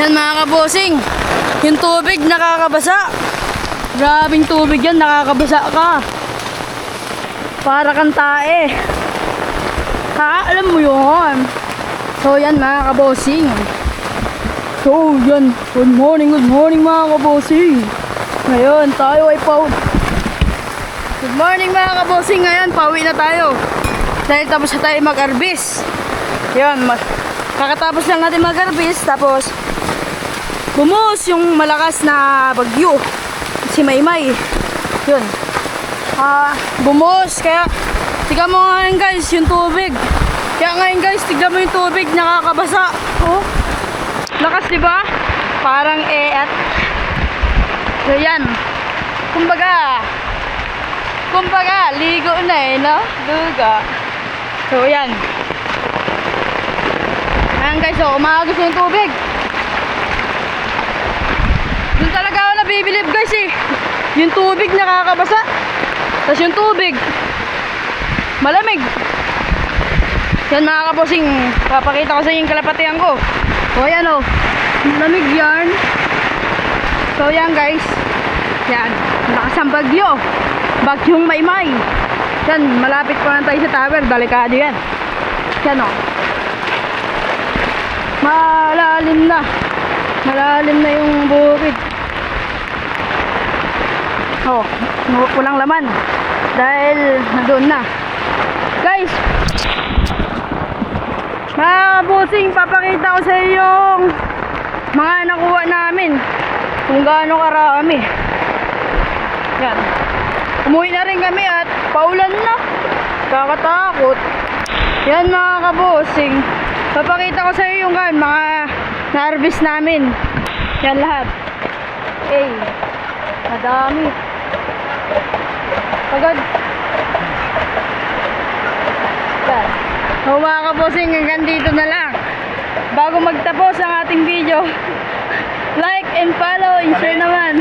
Yan mga kabosing, yung tubig nakakabasa. Grabing tubig yan, nakakabasa ka. Para kang tae. Ha? Alam mo yun. So yan mga kabosing. So yan, good morning mga kabosing. Ngayon tayo ay good morning mga kabosing. Ngayon pauwi na tayo. Dahil tapos na tayo mag-arbis. Yan, kakatapos lang natin mag-arbis. Tapos bumuhos yung malakas na bagyo. Si Maymay. Yun. Bumuhos. Kaya tignan mo ngayon guys yung tubig. Kaya ngayon guys, tignan mo yung tubig, nakakabasa. Oh. Lakas diba? Parang at so yan. Kumbaga, ligo na no? Duga. So yan. Ayan guys, so umagos yung tubig. Doon talaga ako nabibilib guys eh. Yung tubig nakakabasa. Tapos yung tubig malamig. Yan mga kabosing, papakita ko sa inyo yung kalapatian ko. O yan o, malamig yan. So yan guys. Yan, lakas ang bagyo. Bagyong Maymay. Yan, malapit pa lang tayo sa tower. Delikado yan. Yan o. Malalim na. Malalim na yung bukid. Oh, walang laman. Dahil nandoon na. Guys, mga kabosing, papakita ko sa iyo yung mga nakuha namin. Kung gaano karami. Yan. Umuwi na rin kami at paulan na. Kakatakot. Yan mga kabosing. Papakita ko sa iyo yung mga na-harvest namin. Yan lahat. Okay. Madami. Pagod. Yan. So mga kabosing, hanggang dito na lang. Bago magtapos ang ating video, like and follow and share naman.